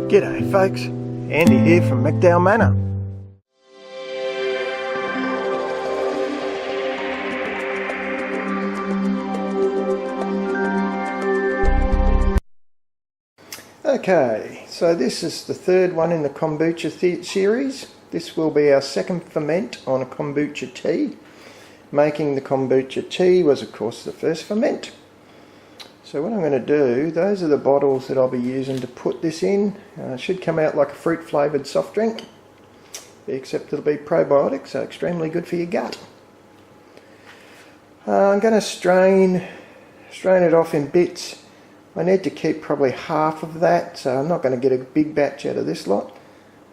G'day folks, Andy here from McDowall Manor. Okay, so this is the third one in the kombucha series. This will be our second ferment on a kombucha tea. Making the kombucha tea was of course the first ferment. So what I'm going to do, those are the bottles that I'll be using to put this in. It should come out like a fruit flavoured soft drink, except it'll be probiotic, so extremely good for your gut. I'm going to strain it off in bits. I need to keep probably half of that, so I'm not going to get a big batch out of this lot.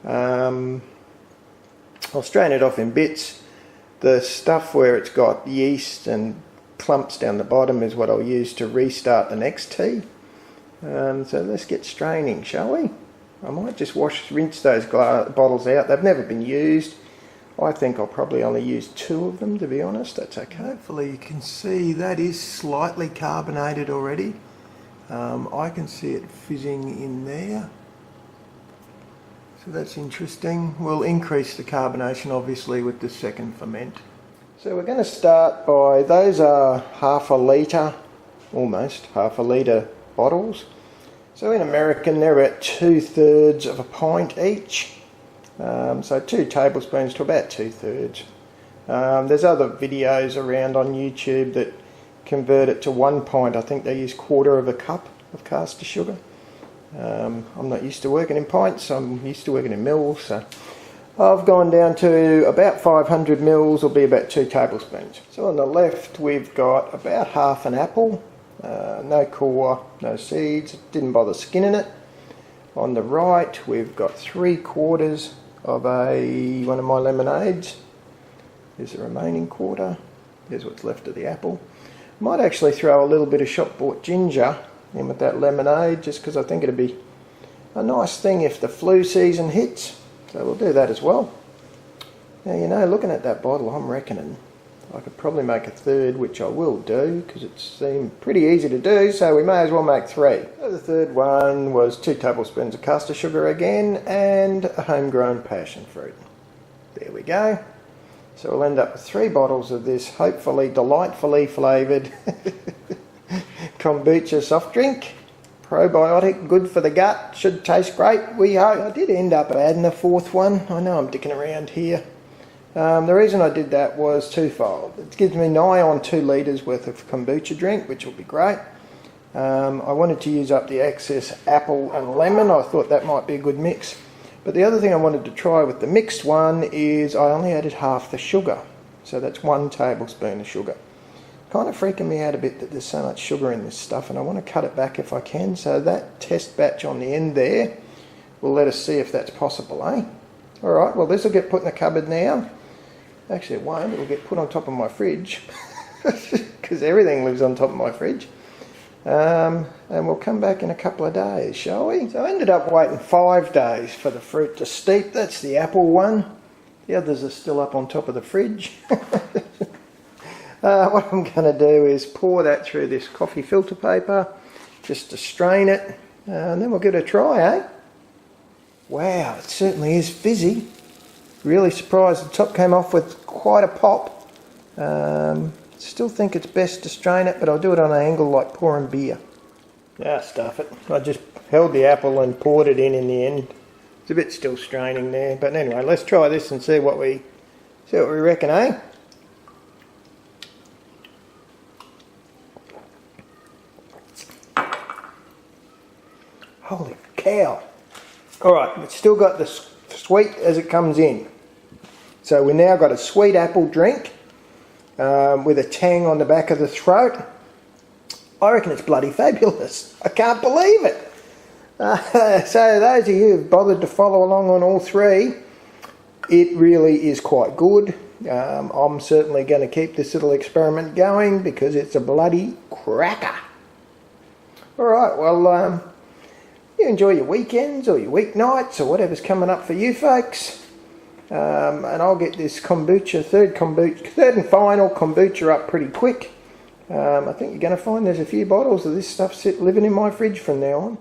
I'll strain it off in bits. The stuff where it's got yeast and clumps down the bottom is what I'll use to restart the next tea. So let's get straining, shall we? I might just rinse those bottles out. They've never been used. I think I'll probably only use 2 of them, to be honest. That's okay. Hopefully you can see that is slightly carbonated already. I can see it fizzing in there. So that's interesting. We'll increase the carbonation obviously with the second ferment. So we're going to start by, those are half a litre, almost half a litre bottles. So in American they're about 2/3 of a pint each. So 2 tablespoons to about 2/3. There's other videos around on YouTube that convert it to 1 pint. I think they use 1/4 of a cup of caster sugar. I'm not used to working in pints, I'm used to working in mils, so I've gone down to about 500 mils, will be about 2 tablespoons. So on the left we've got about half an apple, no core, no seeds, didn't bother skinning it. On the right we've got 3/4 of one of my lemonades. There's the remaining 1/4. There's what's left of the apple. Might actually throw a little bit of shop bought ginger in with that lemonade, just because I think it'd be a nice thing if the flu season hits. So we'll do that as well. Now, you know, looking at that bottle, I'm reckoning I could probably make a third, which I will do because it seemed pretty easy to do, so we may as well make 3. So the third one was 2 tablespoons of caster sugar again and a homegrown passion fruit. There we go. So we'll end up with 3 bottles of this hopefully delightfully flavoured kombucha soft drink. Probiotic, good for the gut, should taste great, we hope. I did end up adding a 4th one. I know I'm dicking around here. The reason I did that was twofold. It gives me nigh on 2 litres worth of kombucha drink, which will be great. I wanted to use up the excess apple and lemon. I thought that might be a good mix. But the other thing I wanted to try with the mixed one is I only added half the sugar. So that's 1 tablespoon of sugar. Kind of freaking me out a bit that there's so much sugar in this stuff, and I want to cut it back if I can. So that test batch on the end there will let us see if that's possible, eh? Alright, well this will get put in the cupboard now. Actually it won't, it will get put on top of my fridge because everything lives on top of my fridge. And we'll come back in a couple of days, shall we? So I ended up waiting 5 days for the fruit to steep. That's the apple one. The others are still up on top of the fridge. What I'm going to do is pour that through this coffee filter paper just to strain it, and then we'll give it a try, eh? Wow, it certainly is fizzy. Really surprised the top came off with quite a pop. Still think it's best to strain it, but I'll do it on an angle like pouring beer. Ah, stuff it. I just held the apple and poured it in the end. It's a bit still straining there, but anyway, let's try this and see what we reckon, eh? Holy cow. Alright, it's still got the sweet as it comes in. So we now got a sweet apple drink with a tang on the back of the throat. I reckon it's bloody fabulous. I can't believe it. So those of you who've bothered to follow along on all 3, it really is quite good. I'm certainly going to keep this little experiment going because it's a bloody cracker. Alright, well, you enjoy your weekends or your weeknights or whatever's coming up for you folks. And I'll get this kombucha, third and final kombucha up pretty quick. I think you're going to find there's a few bottles of this stuff living in my fridge from now on.